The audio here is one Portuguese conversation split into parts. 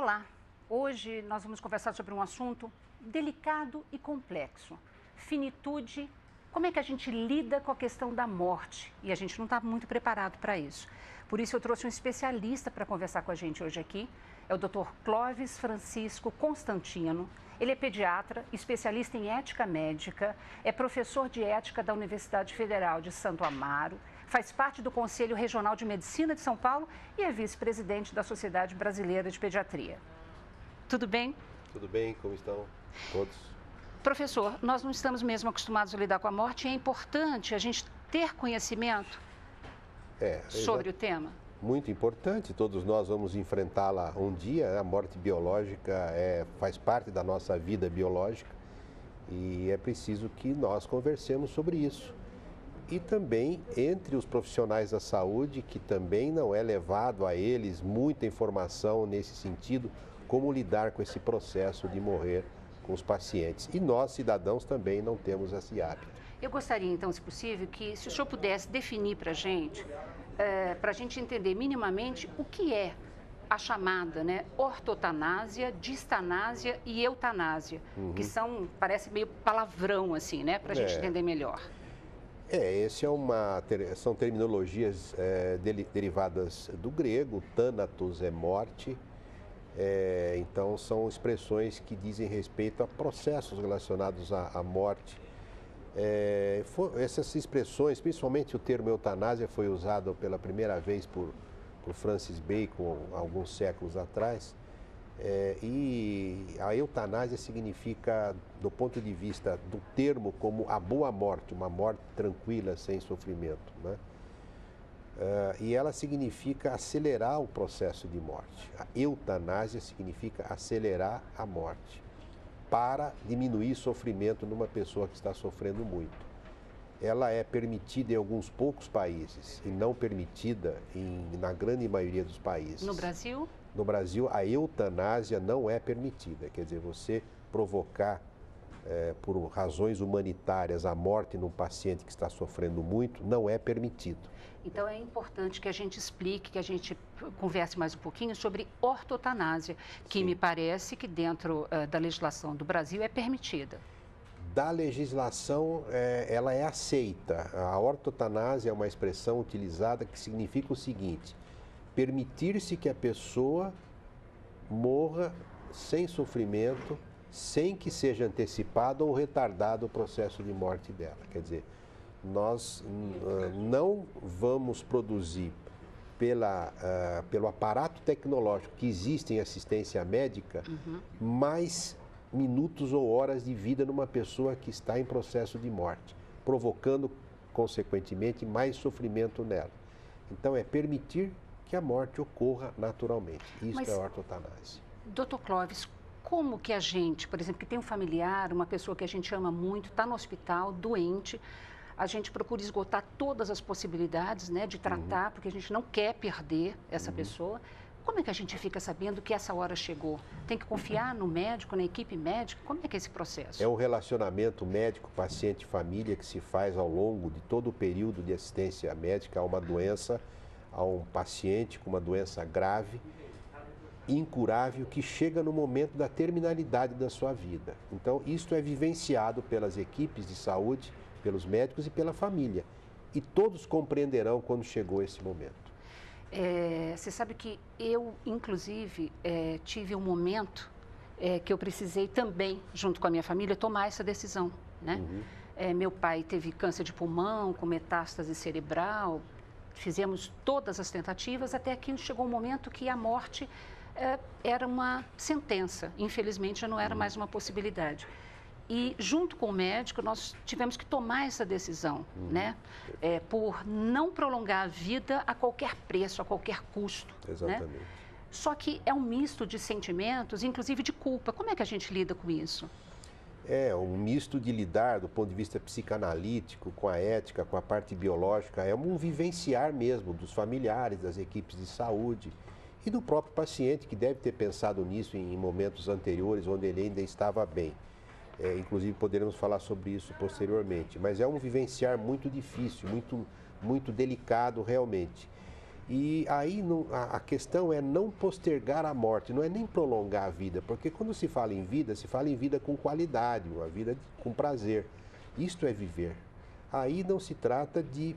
Olá, hoje nós vamos conversar sobre um assunto delicado e complexo. Finitude, como é que a gente lida com a questão da morte? E a gente não está muito preparado para isso. Por isso eu trouxe um especialista para conversar com a gente hoje aqui, é o Dr. Clóvis Francisco Constantino. Ele é pediatra, especialista em ética médica, é professor de ética da Universidade Federal de Santo Amaro, faz parte do Conselho Regional de Medicina de São Paulo e é vice-presidente da Sociedade Brasileira de Pediatria. Tudo bem? Tudo bem, como estão todos? Professor, nós não estamos mesmo acostumados a lidar com a morte e é importante a gente ter conhecimento sobre o tema. Muito importante, todos nós vamos enfrentá-la um dia. A morte biológica faz parte da nossa vida biológica e é preciso que nós conversemos sobre isso. E também entre os profissionais da saúde, que também não é levado a eles muita informação nesse sentido, como lidar com esse processo de morrer com os pacientes. E nós, cidadãos, também não temos esse hábito. Eu gostaria, então, se possível, que se o senhor pudesse definir para a gente entender minimamente o que é a chamada, ortotanásia, distanásia e eutanásia, que parece meio palavrão, assim, para a gente entender melhor. São terminologias derivadas do grego. Thanatos é morte. Então, são expressões que dizem respeito a processos relacionados à morte. Essas expressões, principalmente o termo eutanásia, foi usado pela primeira vez por Francis Bacon, alguns séculos atrás. E a eutanásia significa, do ponto de vista do termo, como a boa morte, uma morte tranquila, sem sofrimento, e ela significa acelerar o processo de morte. A eutanásia significa acelerar a morte, para diminuir sofrimento numa pessoa que está sofrendo muito. Ela é permitida em alguns poucos países e não permitida na grande maioria dos países. No Brasil? No Brasil, a eutanásia não é permitida. Quer dizer, você provocar, por razões humanitárias, a morte num paciente que está sofrendo muito, não é permitido. Então, é importante que a gente explique, que a gente converse mais um pouquinho sobre ortotanásia, que me parece que dentro da legislação do Brasil é permitida. Da legislação, ela é aceita. A ortotanásia é uma expressão utilizada que significa o seguinte: permitir-se que a pessoa morra sem sofrimento, sem que seja antecipado ou retardado o processo de morte dela. Quer dizer, nós não vamos produzir pelo aparato tecnológico que existe em assistência médica mais minutos ou horas de vida numa pessoa que está em processo de morte, provocando, consequentemente, mais sofrimento nela. Então, é permitir que a morte ocorra naturalmente. Isso é a ortotanásia. Doutor Clóvis, como que a gente, por exemplo, que tem um familiar, uma pessoa que a gente ama muito, está no hospital, doente, a gente procura esgotar todas as possibilidades de tratar, porque a gente não quer perder essa pessoa. Como é que a gente fica sabendo que essa hora chegou? Tem que confiar no médico, na equipe médica? Como é que é esse processo? É um relacionamento médico-paciente-família que se faz ao longo de todo o período de assistência médica a uma doença, a um paciente com uma doença grave, incurável, que chega no momento da terminalidade da sua vida. Então, isto é vivenciado pelas equipes de saúde, pelos médicos e pela família. E todos compreenderão quando chegou esse momento. Você sabe que eu, inclusive, tive um momento que eu precisei também, junto com a minha família, tomar essa decisão, meu pai teve câncer de pulmão, com metástase cerebral, fizemos todas as tentativas, até que chegou um momento que a morte era uma sentença, infelizmente já não era mais uma possibilidade. E, junto com o médico, nós tivemos que tomar essa decisão, por não prolongar a vida a qualquer preço, a qualquer custo. Exatamente. Só que é um misto de sentimentos, inclusive de culpa. Como é que a gente lida com isso? É um misto de lidar do ponto de vista psicanalítico, com a ética, com a parte biológica. É um vivenciar mesmo dos familiares, das equipes de saúde e do próprio paciente, que deve ter pensado nisso em momentos anteriores, onde ele ainda estava bem. Inclusive, poderemos falar sobre isso posteriormente. Mas é um vivenciar muito difícil, muito delicado realmente. E aí a questão é não postergar a morte, não é nem prolongar a vida, porque quando se fala em vida, se fala em vida com qualidade, uma vida com prazer. Isto é viver. Aí não se trata de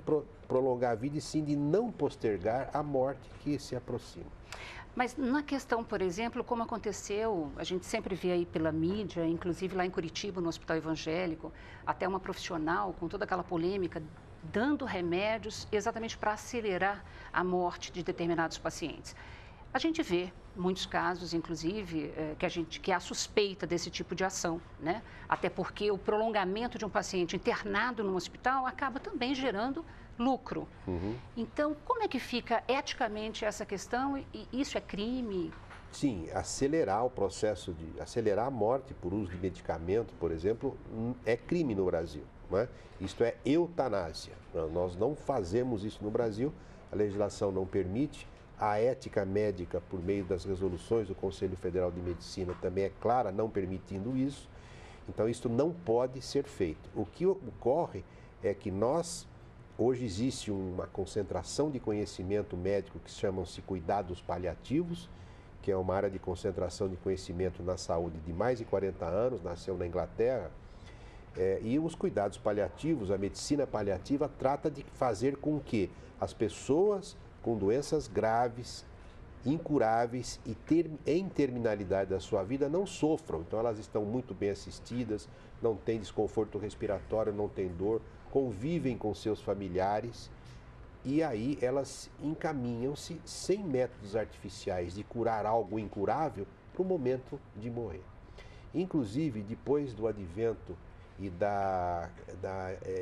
prolongar a vida, e sim de não postergar a morte que se aproxima. Mas na questão, por exemplo, como aconteceu, a gente sempre vê aí pela mídia, inclusive lá em Curitiba, no Hospital Evangélico, até uma profissional com toda aquela polêmica, dando remédios exatamente para acelerar a morte de determinados pacientes. A gente vê muitos casos, inclusive, que há suspeita desse tipo de ação, né? Até porque o prolongamento de um paciente internado no hospital acaba também gerando lucro. Então, como é que fica eticamente essa questão? E isso é crime? Sim, acelerar o processo acelerar a morte por uso de medicamento, por exemplo, é crime no Brasil, não é? Isto é eutanásia. Nós não fazemos isso no Brasil, a legislação não permite. A ética médica, por meio das resoluções do Conselho Federal de Medicina, também é clara, não permitindo isso. Então, isso não pode ser feito. O que ocorre é que hoje existe uma concentração de conhecimento médico que chamam-se cuidados paliativos, que é uma área de concentração de conhecimento na saúde de mais de 40 anos, nasceu na Inglaterra. E os cuidados paliativos, a medicina paliativa, trata de fazer com que as pessoas com doenças graves, incuráveis e em terminalidade da sua vida não sofram. Então elas estão muito bem assistidas, não têm desconforto respiratório, não têm dor, convivem com seus familiares e aí elas encaminham-se sem métodos artificiais de curar algo incurável para o momento de morrer. Inclusive, depois do advento e da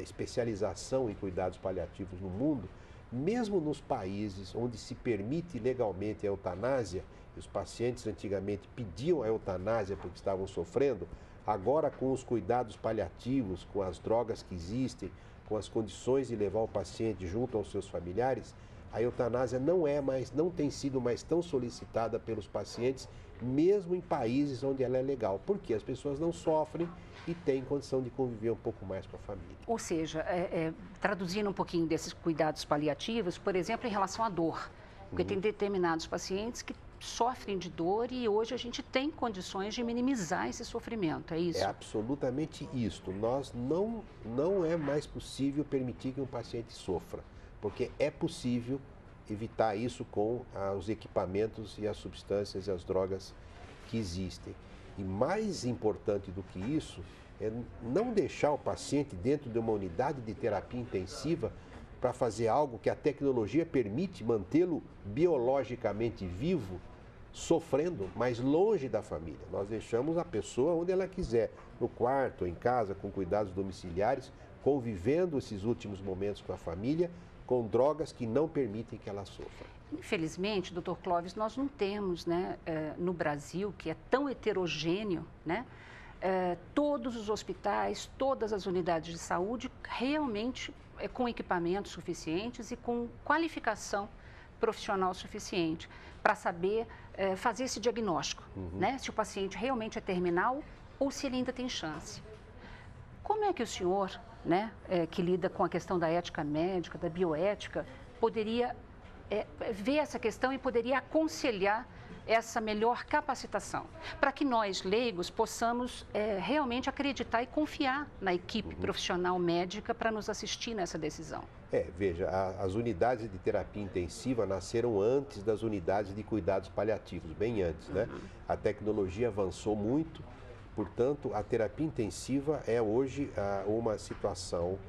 especialização em cuidados paliativos no mundo, mesmo nos países onde se permite legalmente a eutanásia, e os pacientes antigamente pediam a eutanásia porque estavam sofrendo, agora com os cuidados paliativos, com as drogas que existem, com as condições de levar o paciente junto aos seus familiares, a eutanásia não tem sido mais tão solicitada pelos pacientes, mesmo em países onde ela é legal, porque as pessoas não sofrem e têm condição de conviver um pouco mais com a família. Ou seja, traduzindo um pouquinho desses cuidados paliativos, por exemplo, em relação à dor, porque tem determinados pacientes que sofrem de dor e hoje a gente tem condições de minimizar esse sofrimento, é isso? É absolutamente isto. Não é mais possível permitir que um paciente sofra, porque é possível evitar isso com os equipamentos e as substâncias e as drogas que existem. E mais importante do que isso é não deixar o paciente dentro de uma unidade de terapia intensiva para fazer algo que a tecnologia permite mantê-lo biologicamente vivo, sofrendo, mas longe da família. Nós deixamos a pessoa onde ela quiser, no quarto, em casa, com cuidados domiciliares, convivendo esses últimos momentos com a família, com drogas que não permitem que ela sofra. Infelizmente, doutor Clóvis, nós não temos, né, no Brasil, que é tão heterogêneo, né, todos os hospitais, todas as unidades de saúde realmente com equipamentos suficientes e com qualificação profissional suficiente para saber fazer esse diagnóstico, né, se o paciente realmente é terminal ou se ele ainda tem chance. Como é que o senhor, né, que lida com a questão da ética médica, da bioética, poderia ver essa questão e poderia aconselhar essa melhor capacitação, para que nós, leigos, possamos realmente acreditar e confiar na equipe profissional médica para nos assistir nessa decisão? Veja, as unidades de terapia intensiva nasceram antes das unidades de cuidados paliativos, bem antes, né? A tecnologia avançou muito, portanto, a terapia intensiva é hoje uma situação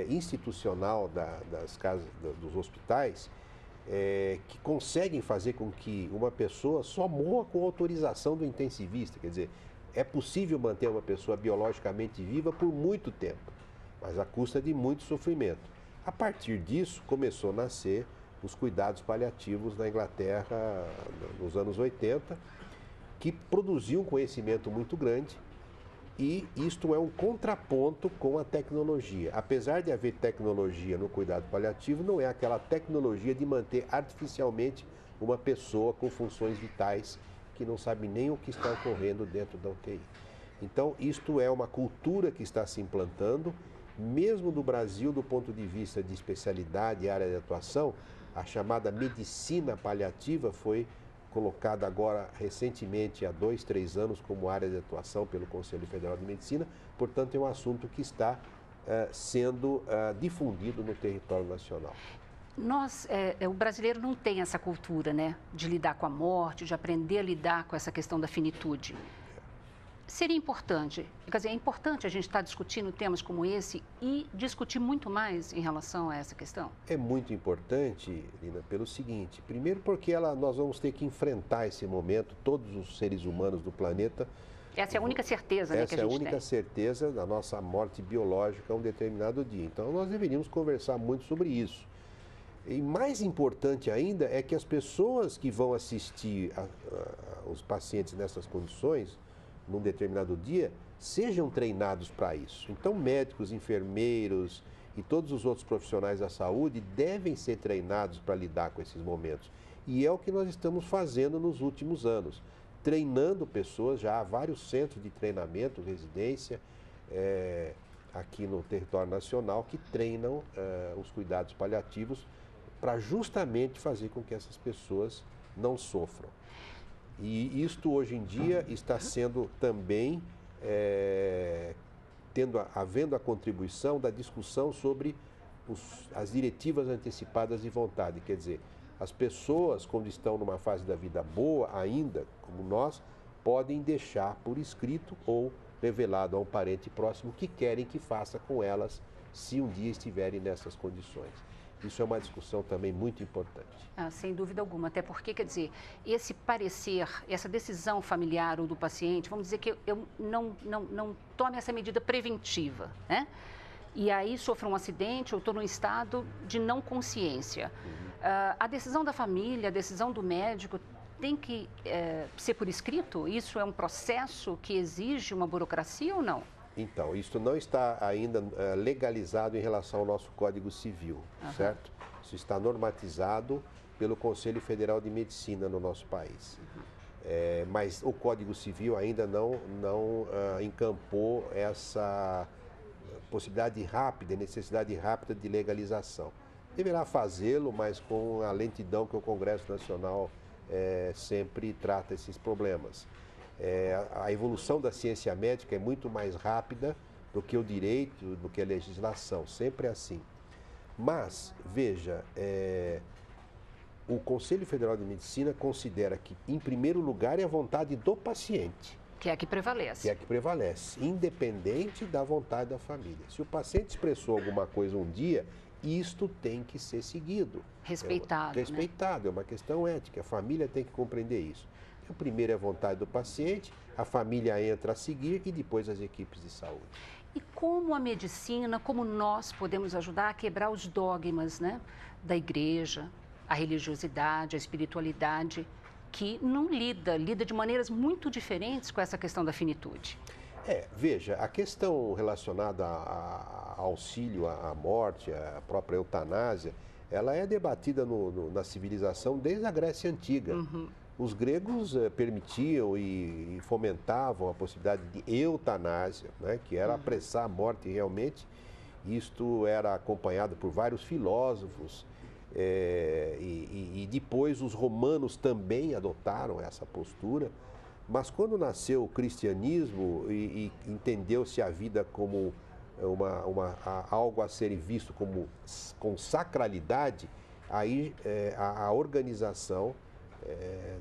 institucional das casas, dos hospitais, que conseguem fazer com que uma pessoa só morra com autorização do intensivista. Quer dizer, é possível manter uma pessoa biologicamente viva por muito tempo, mas à custa de muito sofrimento. A partir disso, começou a nascer os cuidados paliativos na Inglaterra nos anos 80, que produziu um conhecimento muito grande. E isto é um contraponto com a tecnologia. Apesar de haver tecnologia no cuidado paliativo, não é aquela tecnologia de manter artificialmente uma pessoa com funções vitais que não sabe nem o que está ocorrendo dentro da UTI. Então, isto é uma cultura que está se implantando, mesmo no Brasil, do ponto de vista de especialidade e área de atuação, A chamada medicina paliativa foi colocada agora recentemente, há 2, 3 anos, como área de atuação pelo Conselho Federal de Medicina. Portanto, é um assunto que está sendo difundido no território nacional. O brasileiro não tem essa cultura, né, de lidar com a morte, de aprender a lidar com essa questão da finitude. Seria importante, quer dizer, é importante a gente estar discutindo temas como esse e discutir muito mais em relação a essa questão? É muito importante, Lina, pelo seguinte: primeiro porque nós vamos ter que enfrentar esse momento, todos os seres humanos do planeta. Essa é a única certeza, né, que a gente tem. Essa é a única certeza da nossa morte biológica a um determinado dia. Então, nós deveríamos conversar muito sobre isso. E mais importante ainda é que as pessoas que vão assistir os pacientes nessas condições, num determinado dia, sejam treinados para isso. Então, médicos, enfermeiros e todos os outros profissionais da saúde devem ser treinados para lidar com esses momentos. E é o que nós estamos fazendo nos últimos anos, treinando pessoas. Já há vários centros de treinamento, residência, aqui no território nacional, que treinam os cuidados paliativos para justamente fazer com que essas pessoas não sofram. E isto hoje em dia está sendo também, havendo a contribuição da discussão sobre as diretivas antecipadas de vontade. Quer dizer, as pessoas, quando estão numa fase da vida boa ainda, como nós, podem deixar por escrito ou revelado a um parente próximo o que querem que faça com elas se um dia estiverem nessas condições. Isso é uma discussão também muito importante. Sem dúvida alguma, até porque, quer dizer, esse parecer, essa decisão familiar ou do paciente, vamos dizer que eu não tome essa medida preventiva, né? E aí sofro um acidente ou estou num estado de não consciência. A decisão da família, a decisão do médico tem que ser por escrito? Isso é um processo que exige uma burocracia ou não? Então, isso não está ainda legalizado em relação ao nosso Código Civil, certo? Isso está normatizado pelo Conselho Federal de Medicina no nosso país. Mas o Código Civil ainda não encampou essa possibilidade rápida, necessidade rápida de legalização. Deverá fazê-lo, mas com a lentidão que o Congresso Nacional sempre trata esses problemas. A evolução da ciência médica é muito mais rápida do que o direito, do que a legislação, sempre é assim. Mas, veja, o Conselho Federal de Medicina considera que, em primeiro lugar, é a vontade do paciente. Que é a que prevalece. Que é a que prevalece, independente da vontade da família. Se o paciente expressou alguma coisa um dia, isto tem que ser seguido. Respeitado. Respeitado, é uma questão ética. A família tem que compreender isso. O primeiro é a vontade do paciente, a família entra a seguir e depois as equipes de saúde. E como a medicina, como nós podemos ajudar a quebrar os dogmas, né, da igreja, a religiosidade, a espiritualidade, que não lida de maneiras muito diferentes com essa questão da finitude? Veja, a questão relacionada a auxílio à morte, a própria eutanásia, ela é debatida na civilização desde a Grécia Antiga. Os gregos permitiam e fomentavam a possibilidade de eutanásia, né, que era apressar a morte realmente. Isto era acompanhado por vários filósofos e depois os romanos também adotaram essa postura. Mas quando nasceu o cristianismo e entendeu-se a vida como algo a ser visto com sacralidade, aí a organização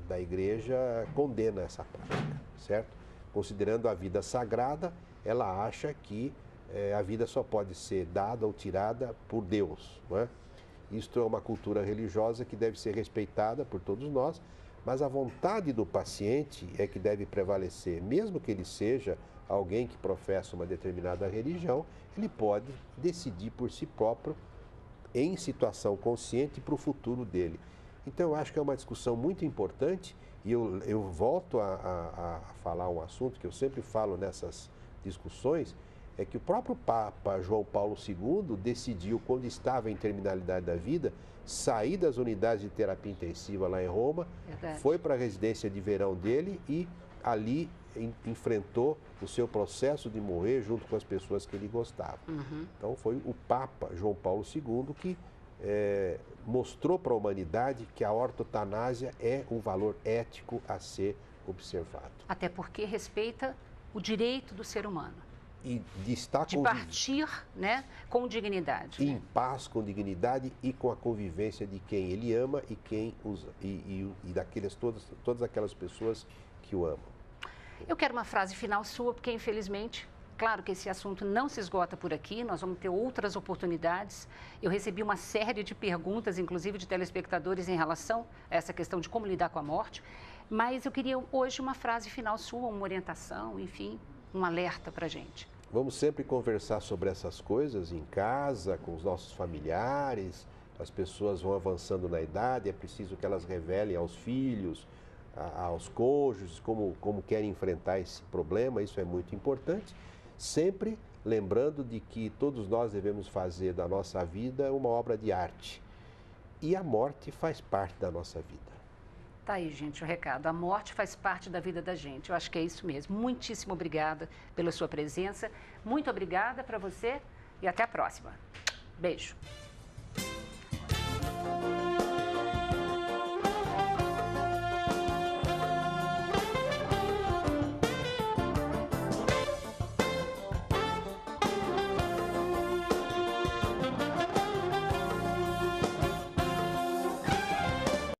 da igreja condena essa prática, certo? Considerando a vida sagrada, ela acha que a vida só pode ser dada ou tirada por Deus, não é? Isto é uma cultura religiosa que deve ser respeitada por todos nós, mas a vontade do paciente é que deve prevalecer. Mesmo que ele seja alguém que professa uma determinada religião, ele pode decidir por si próprio, em situação consciente, para o futuro dele. Então, eu acho que é uma discussão muito importante e eu volto a falar um assunto que eu sempre falo nessas discussões, é que o próprio Papa João Paulo II decidiu, quando estava em terminalidade da vida, sair das unidades de terapia intensiva lá em Roma, foi para a residência de verão dele e ali enfrentou o seu processo de morrer junto com as pessoas que ele gostava. Então, foi o Papa João Paulo II que mostrou para a humanidade que a ortotanásia é um valor ético a ser observado. Até porque respeita o direito do ser humano. E de estar de partir, né, com dignidade. Em paz, com dignidade e com a convivência de quem ele ama e quem todas aquelas pessoas que o amam. Eu quero uma frase final sua, porque infelizmente, claro que esse assunto não se esgota por aqui, nós vamos ter outras oportunidades. Eu recebi uma série de perguntas, inclusive de telespectadores, em relação a essa questão de como lidar com a morte, mas eu queria hoje uma frase final sua, uma orientação, enfim, um alerta para a gente. Vamos sempre conversar sobre essas coisas em casa, com os nossos familiares. As pessoas vão avançando na idade, é preciso que elas revelem aos filhos, aos cônjuges, como querem enfrentar esse problema. Isso é muito importante. Sempre lembrando de que todos nós devemos fazer da nossa vida uma obra de arte. E a morte faz parte da nossa vida. Tá aí, gente, o recado. A morte faz parte da vida da gente. Eu acho que é isso mesmo. Muitíssimo obrigada pela sua presença. Muito obrigada para você e até a próxima. Beijo.